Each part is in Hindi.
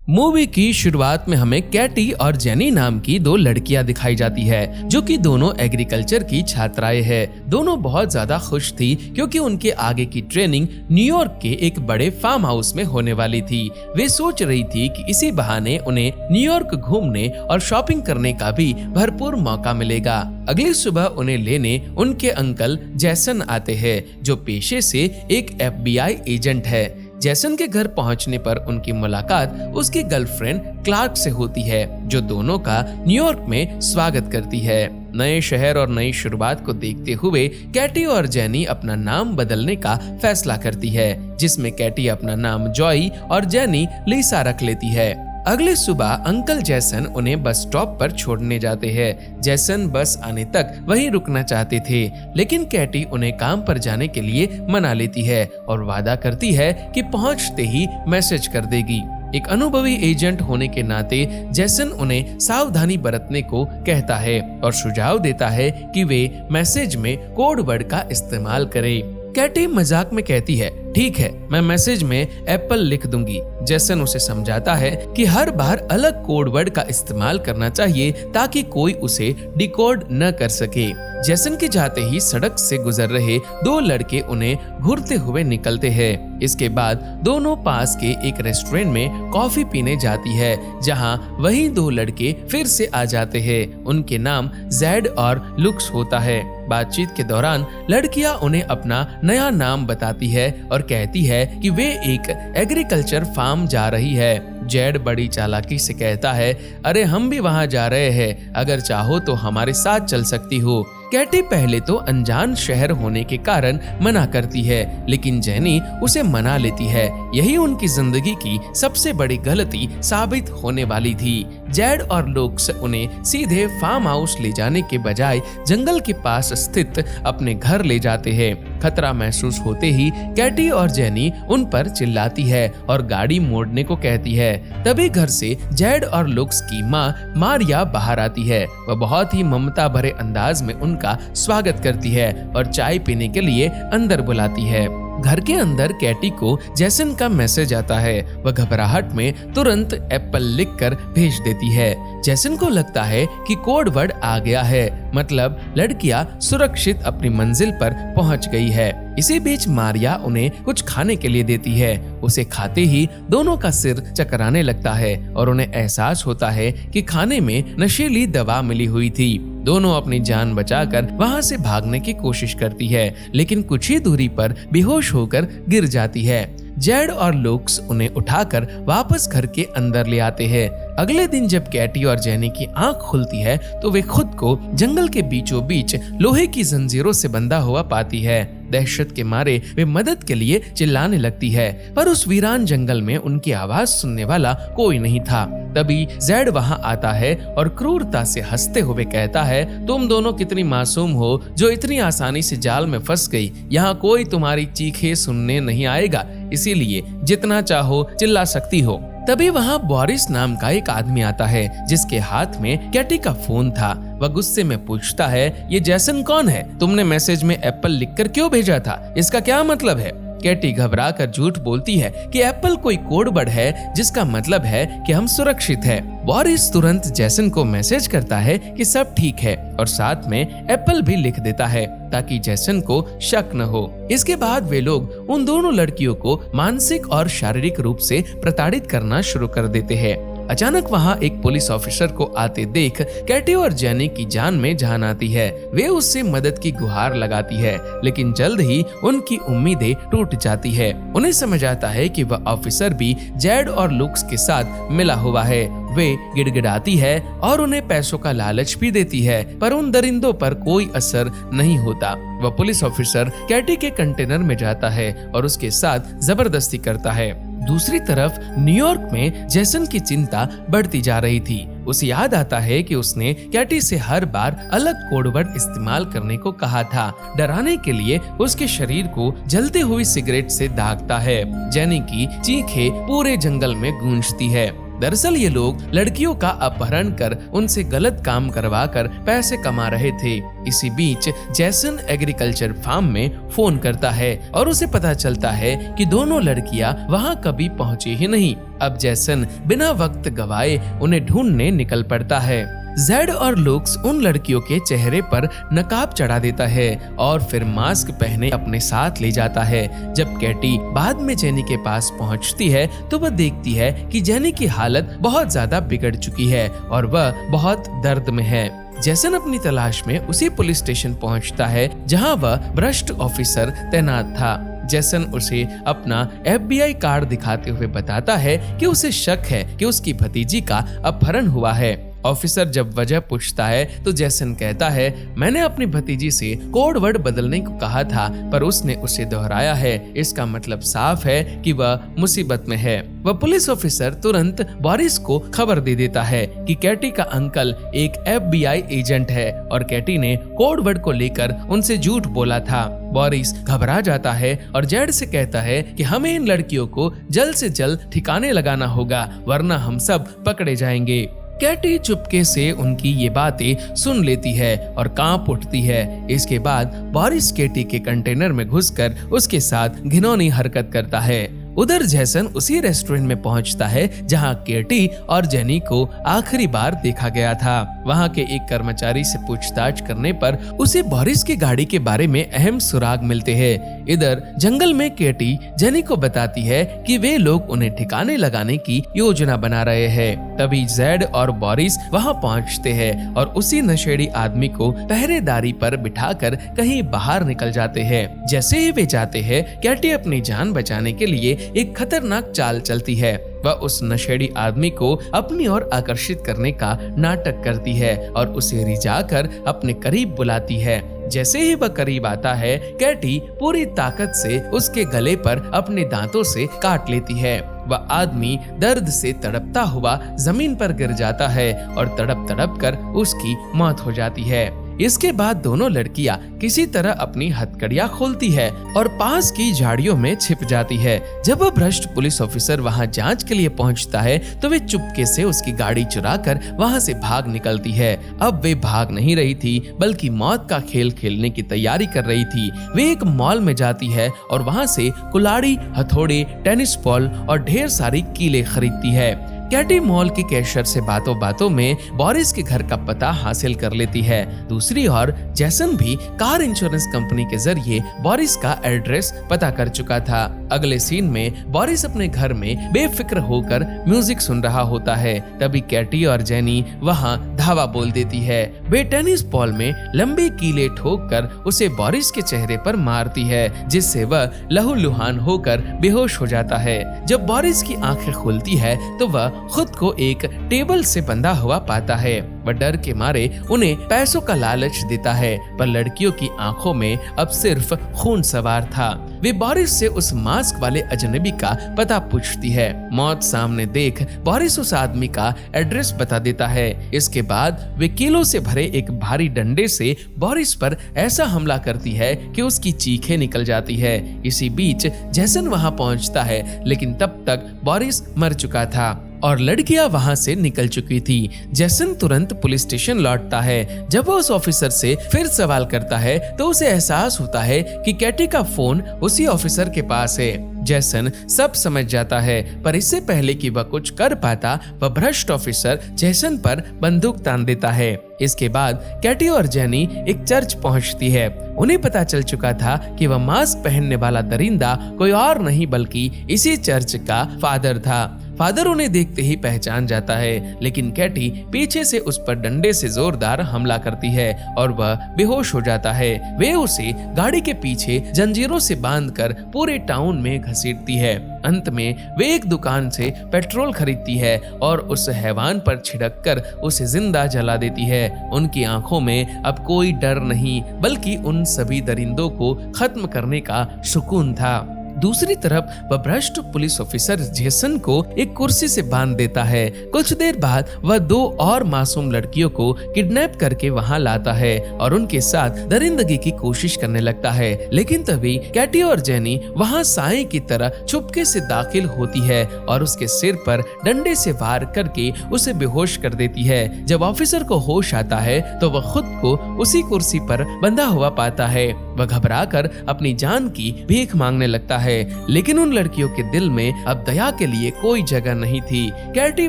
मूवी की शुरुआत में हमें कैटी और जेनी नाम की दो लड़कियां दिखाई जाती है, जो कि दोनों एग्रीकल्चर की छात्राएं हैं। दोनों बहुत ज्यादा खुश थी क्योंकि उनके आगे की ट्रेनिंग न्यूयॉर्क के एक बड़े फार्म हाउस में होने वाली थी। वे सोच रही थी कि इसी बहाने उन्हें न्यूयॉर्क घूमने और शॉपिंग करने का भी भरपूर मौका मिलेगा। अगली सुबह उन्हें लेने उनके अंकल जैसन आते हैं, जो पेशे से एक FBI एजेंट है। जैसन के घर पहुंचने पर उनकी मुलाकात उसकी गर्लफ्रेंड क्लार्क से होती है, जो दोनों का न्यूयॉर्क में स्वागत करती है। नए शहर और नई शुरुआत को देखते हुए कैटी और जेनी अपना नाम बदलने का फैसला करती है, जिसमें कैटी अपना नाम जॉय और जेनी लिसा रख लेती है। अगली सुबह अंकल जैसन उन्हें बस स्टॉप पर छोड़ने जाते हैं। जैसन बस आने तक वहीं रुकना चाहते थे, लेकिन कैटी उन्हें काम पर जाने के लिए मना लेती है और वादा करती है कि पहुंचते ही मैसेज कर देगी। एक अनुभवी एजेंट होने के नाते जैसन उन्हें सावधानी बरतने को कहता है और सुझाव देता है कि वे मैसेज में कोड वर्ड का इस्तेमाल करें। कैटी मजाक में कहती है, ठीक है, मैं मैसेज में एप्पल लिख दूंगी। जैसन उसे समझाता है कि हर बार अलग कोड वर्ड का इस्तेमाल करना चाहिए ताकि कोई उसे डिकोड न कर सके। जैसन के जाते ही सड़क से गुजर रहे दो लड़के उन्हें घूरते हुए निकलते हैं। इसके बाद दोनों पास के एक रेस्टोरेंट में कॉफी पीने जाती है, जहां वही दो लड़के फिर से आ जाते हैं। उनके नाम जेड और लुक्स होता है। बातचीत के दौरान लड़कियां उन्हें अपना नया नाम बताती है और कहती है कि वे एक एग्रीकल्चर फार्म जा रही है। जेड बड़ी चालाकी से कहता है, अरे हम भी वहां जा रहे हैं, अगर चाहो तो हमारे साथ चल सकती हो। कैटी पहले तो अनजान शहर होने के कारण मना करती है, लेकिन जेनी उसे मना लेती है। यही उनकी जिंदगी की सबसे बड़ी गलती साबित होने वाली थी। जेड और लुक्स उन्हें सीधे फार्म हाउस ले जाने के बजाय जंगल के पास स्थित अपने घर ले जाते हैं। खतरा महसूस होते ही कैटी और जेनी उन पर चिल्लाती है और गाड़ी मोड़ने को कहती है। तभी घर से जेड और लुक्स की माँ मारिया बाहर आती है। वह बहुत ही ममता भरे अंदाज में उनका स्वागत करती है और चाय पीने के लिए अंदर बुलाती है। घर के अंदर कैटी को जैसन का मैसेज आता है। वह घबराहट में तुरंत एप्पल लिखकर भेज देती है। जैसन को लगता है कि कोड वर्ड आ गया है, मतलब लड़कियां सुरक्षित अपनी मंजिल पर पहुंच गई है। इसी बीच मारिया उन्हें कुछ खाने के लिए देती है। उसे खाते ही दोनों का सिर चकराने लगता है और उन्हें एहसास होता है कि खाने में नशीली दवा मिली हुई थी। दोनों अपनी जान बचाकर वहां से भागने की कोशिश करती है, लेकिन कुछ ही दूरी पर बेहोश होकर गिर जाती है। जेड और लुक्स उन्हें उठाकर वापस घर के अंदर ले आते हैं। अगले दिन जब कैटी और जेनी की आंख खुलती है तो वे खुद को जंगल के बीचों बीच लोहे की जंजीरों से बंधा हुआ पाती है। दहशत के मारे वे मदद के लिए चिल्लाने लगती है, पर उस वीरान जंगल में उनकी आवाज सुनने वाला कोई नहीं था। तभी जेड वहां आता है और क्रूरता से हंसते हुए कहता है, तुम दोनों कितनी मासूम हो जो इतनी आसानी से जाल में फंस गई। यहाँ कोई तुम्हारी चीखें सुनने नहीं आएगा, इसीलिए जितना चाहो चिल्ला सकती हो। तभी वहाँ बोरिस नाम का एक आदमी आता है, जिसके हाथ में कैटी का फोन था। वह गुस्से में पूछता है, ये जैसन कौन है? तुमने मैसेज में एप्पल लिखकर क्यों भेजा था? इसका क्या मतलब है? कैटी घबरा कर झूठ बोलती है कि एप्पल कोई कोड वर्ड है जिसका मतलब है कि हम सुरक्षित हैं। बोरिस तुरंत जैसन को मैसेज करता है कि सब ठीक है और साथ में एप्पल भी लिख देता है ताकि जैसन को शक न हो। इसके बाद वे लोग उन दोनों लड़कियों को मानसिक और शारीरिक रूप से प्रताड़ित करना शुरू कर देते हैं। अचानक वहां एक पुलिस ऑफिसर को आते देख कैटी और जेनी की जान में जान आती है। वे उससे मदद की गुहार लगाती है, लेकिन जल्द ही उनकी उम्मीदें टूट जाती है। उन्हें समझ आता है कि वह ऑफिसर भी जेड और लुक्स के साथ मिला हुआ है। वे गिड़गिड़ाती है और उन्हें पैसों का लालच भी देती है, पर उन दरिंदों पर कोई असर नहीं होता। वह पुलिस ऑफिसर कैटी के कंटेनर में जाता है और उसके साथ जबरदस्ती करता है। दूसरी तरफ न्यूयॉर्क में जैसन की चिंता बढ़ती जा रही थी। उसे याद आता है कि उसने कैटी से हर बार अलग कोड वर्ड इस्तेमाल करने को कहा था। डराने के लिए उसके शरीर को जलती हुई सिगरेट से दागता है। जेनी की चीखें पूरे जंगल में गूंजती है। दरअसल ये लोग लड़कियों का अपहरण कर उनसे गलत काम करवा कर पैसे कमा रहे थे। इसी बीच जैसन एग्रीकल्चर फार्म में फोन करता है और उसे पता चलता है कि दोनों लड़कियां वहां कभी पहुंची ही नहीं। अब जैसन बिना वक्त गवाए उन्हें ढूंढने निकल पड़ता है। जेड और लुक्स उन लड़कियों के चेहरे पर नकाब चढ़ा देता है और फिर मास्क पहने अपने साथ ले जाता है। जब कैटी बाद में जेनी के पास पहुंचती है तो वह देखती है कि जेनी की हालत बहुत ज्यादा बिगड़ चुकी है और वह बहुत दर्द में है। जैसन अपनी तलाश में उसी पुलिस स्टेशन पहुंचता है जहां वह भ्रष्ट ऑफिसर तैनात था। जैसन उसे अपना FBI कार्ड दिखाते हुए बताता है कि उसे शक है कि उसकी भतीजी का अपहरण हुआ है। ऑफिसर जब वजह पूछता है तो जैसन कहता है, मैंने अपनी भतीजी से कोड वर्ड बदलने को कहा था पर उसने उसे दोहराया है। इसका मतलब साफ है कि वह मुसीबत में है। वह पुलिस ऑफिसर तुरंत बोरिस को खबर दे देता है कि कैटी का अंकल एक FBI एजेंट है और कैटी ने कोड वर्ड को लेकर उनसे झूठ बोला था। बोरिस घबरा जाता है और जेड से कहता है कि हमें इन लड़कियों को जल्द से जल्द ठिकाने लगाना होगा वरना हम सब पकड़े जाएंगे। कैटी चुपके से उनकी ये बातें सुन लेती है और कांप उठती है। इसके बाद बोरिस कैटी के कंटेनर में घुसकर उसके साथ घिनौनी हरकत करता है। उधर जैसन उसी रेस्टोरेंट में पहुंचता है जहां कैटी और जेनी को आखिरी बार देखा गया था। वहां के एक कर्मचारी से पूछताछ करने पर उसे बोरिस की गाड़ी के बारे में अहम सुराग मिलते हैं। इधर जंगल में कैटी जेनी को बताती है कि वे लोग उन्हें ठिकाने लगाने की योजना बना रहे हैं। तभी जेड और बोरिस वहां पहुंचते हैं और उसी नशेड़ी आदमी को पहरेदारी पर बिठाकर कहीं बाहर निकल जाते हैं। जैसे ही वे जाते हैं कैटी अपनी जान बचाने के लिए एक खतरनाक चाल चलती है। वह उस नशेड़ी आदमी को अपनी ओर आकर्षित करने का नाटक करती है और उसे रिझाकर अपने करीब बुलाती है। जैसे ही वह करीब आता है कैटी पूरी ताकत से उसके गले पर अपने दांतों से काट लेती है। वह आदमी दर्द से तड़पता हुआ जमीन पर गिर जाता है और तड़प तड़प कर उसकी मौत हो जाती है। इसके बाद दोनों लड़कियां किसी तरह अपनी हथकड़ियां खोलती है और पास की झाड़ियों में छिप जाती है। जब वह भ्रष्ट पुलिस ऑफिसर वहां जांच के लिए पहुंचता है तो वे चुपके से उसकी गाड़ी चुराकर वहां से भाग निकलती है। अब वे भाग नहीं रही थी बल्कि मौत का खेल खेलने की तैयारी कर रही थी। वे एक मॉल में जाती है और वहां से कुल्हाड़ी, हथौड़े, टेनिस बॉल और ढेर सारी कीलें खरीदती है। कैटी मॉल के कैशियर से बातों बातों में बोरिस के घर का पता हासिल कर लेती है। दूसरी ओर जैसन भी कार इंश्योरेंस कंपनी के जरिए बोरिस का एड्रेस पता कर चुका था। अगले सीन में बोरिस अपने घर में बेफिक्र होकर म्यूजिक सुन रहा होता है। तभी कैटी और जेनी वहां धावा बोल देती है। वे टेनिस बॉल में लंबी कीले ठोक कर उसे बोरिस के चेहरे पर मारती है जिससे वह लहूलुहान होकर बेहोश हो जाता है। जब बोरिस की आंखें खुलती है तो वह खुद को एक टेबल से बंधा हुआ पाता है। वह डर के मारे उन्हें पैसों का लालच देता है पर लड़कियों की आंखों में अब सिर्फ खून सवार था। वे बोरिस से उस मास्क वाले अजनबी का पता पूछती है। मौत सामने देख बोरिस उस आदमी का एड्रेस बता देता है। इसके बाद वे कीलों से भरे एक भारी डंडे से बोरिस पर ऐसा हमला करती है कि उसकी चीखें निकल जाती है। इसी बीच जैसन वहां पहुंचता है लेकिन तब तक बोरिस मर चुका था और लड़कियां वहां से निकल चुकी थी। जैसन तुरंत पुलिस स्टेशन लौटता है। जब वो उस ऑफिसर से फिर सवाल करता है तो उसे एहसास होता है कि कैटी का फोन उसी ऑफिसर के पास है। जैसन सब समझ जाता है पर इससे पहले कि वह कुछ कर पाता वह भ्रष्ट ऑफिसर जैसन पर बंदूक तान देता है। इसके बाद कैटी और जेनी एक चर्च पहुंचती है। उन्हें पता चल चुका था कि वह मास्क पहनने वाला दरिंदा कोई और नहीं बल्कि इसी चर्च का फादर था। फादर उन्हें देखते ही पहचान जाता है लेकिन कैटी पीछे से उस पर डंडे से जोरदार हमला करती है और वह बेहोश हो जाता है। वे उसे गाड़ी के पीछे जंजीरों से बांधकर पूरे टाउन में घसीटती है। अंत में वे एक दुकान से पेट्रोल खरीदती है और उस हैवान पर छिड़क कर उसे जिंदा जला देती है। उनकी आंखों में अब कोई डर नहीं बल्कि उन सभी दरिंदों को खत्म करने का सुकून था। दूसरी तरफ वह भ्रष्ट पुलिस ऑफिसर जेसन को एक कुर्सी से बांध देता है। कुछ देर बाद वह 2 और मासूम लड़कियों को किडनैप करके वहां लाता है और उनके साथ दरिंदगी की कोशिश करने लगता है। लेकिन तभी कैटी और जेनी वहां साए की तरह चुपके से दाखिल होती है और उसके सिर पर डंडे से वार करके उसे बेहोश कर देती है। जब ऑफिसर को होश आता है तो वह खुद को उसी कुर्सी पर बंधा हुआ पाता है। वह घबराकर अपनी जान की भीख मांगने लगता है, लेकिन उन लड़कियों के दिल में अब दया के लिए कोई जगह नहीं थी। कैटी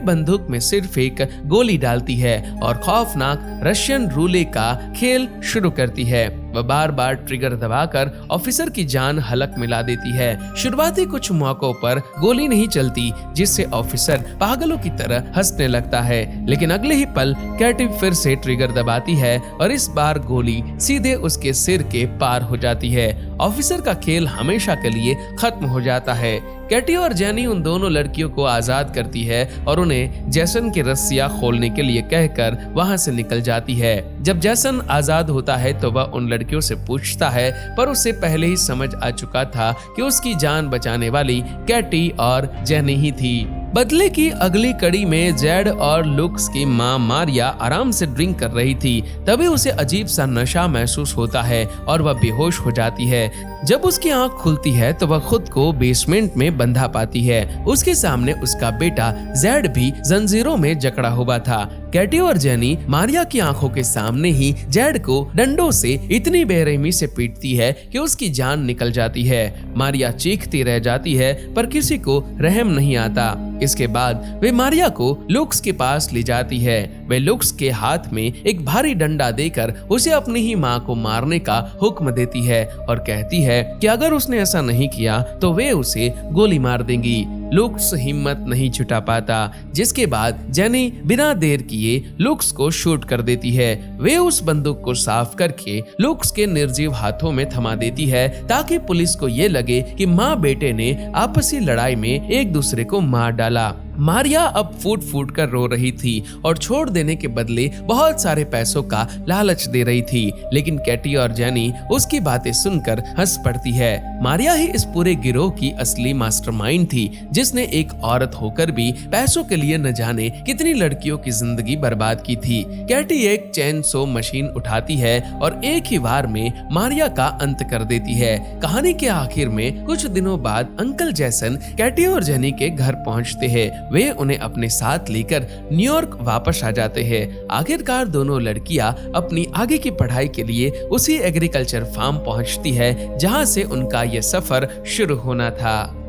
बंदूक में सिर्फ एक गोली डालती है और खौफनाक रशियन रूले का खेल शुरू करती है। वह बार बार ट्रिगर दबाकर ऑफिसर की जान हलक मिला देती है। शुरुआती कुछ मौकों पर गोली नहीं चलती, जिससे ऑफिसर पागलों की तरह हंसने लगता है, लेकिन अगले ही पल कैटी फिर से ट्रिगर दबाती है और इस बार गोली सीधे उसके सिर के पार हो जाती है। ऑफिसर का खेल हमेशा के लिए खत्म हो जाता है। कैटी और जेनी उन दोनों लड़कियों को आजाद करती है और उन्हें जैसन की रस्सियां खोलने के लिए कहकर वहां से निकल जाती है। जब जैसन आजाद होता है तो वह उन लड़कियों से पूछता है, पर उसे पहले ही समझ आ चुका था कि उसकी जान बचाने वाली कैटी और जेनी ही थी। बदले की अगली कड़ी में जेड और लुक्स की मां मारिया आराम से ड्रिंक कर रही थी। तभी उसे अजीब सा नशा महसूस होता है और वह बेहोश हो जाती है। जब उसकी आंख खुलती है तो वह खुद को बेसमेंट में बंधा पाती है। उसके सामने उसका बेटा जेड भी जंजीरों में जकड़ा हुआ था। कैटी और जेनी मारिया की आंखों के सामने ही जेड को डंडों से इतनी बेरहमी से पीटती है कि उसकी जान निकल जाती है। मारिया चीखती रह जाती है पर किसी को रहम नहीं आता। इसके बाद वे मारिया को लुक्स के पास ले जाती है। वे लुक्स के हाथ में एक भारी डंडा देकर उसे अपनी ही मां को मारने का हुक्म देती है और कहती है कि अगर उसने ऐसा नहीं किया तो वे उसे गोली मार देंगी। लुक्स हिम्मत नहीं जुटा पाता, जिसके बाद जेनी बिना देर किए लुक्स को शूट कर देती है। वे उस बंदूक को साफ करके लुक्स के निर्जीव हाथों में थमा देती है ताकि पुलिस को ये लगे कि माँ बेटे ने आपसी लड़ाई में एक दूसरे को मार डाला। मारिया अब फूट फूट कर रो रही थी और छोड़ देने के बदले बहुत सारे पैसों का लालच दे रही थी, लेकिन कैटी और जेनी उसकी बातें सुनकर हंस पड़ती है। मारिया ही इस पूरे गिरोह की असली मास्टरमाइंड थी, जिसने एक औरत होकर भी पैसों के लिए न जाने कितनी लड़कियों की जिंदगी बर्बाद की थी। कैटी एक चैन सो मशीन उठाती है और एक ही वार में मारिया का अंत कर देती है। कहानी के आखिर में कुछ दिनों बाद अंकल जैसन कैटी और जेनी के घर पहुंचते हैं। वे उन्हें अपने साथ लेकर न्यूयॉर्क वापस आ जाते हैं। आखिरकार दोनों लड़कियां अपनी आगे की पढ़ाई के लिए उसी एग्रीकल्चर फार्म पहुंचती है जहां से उनका यह सफर शुरू होना था।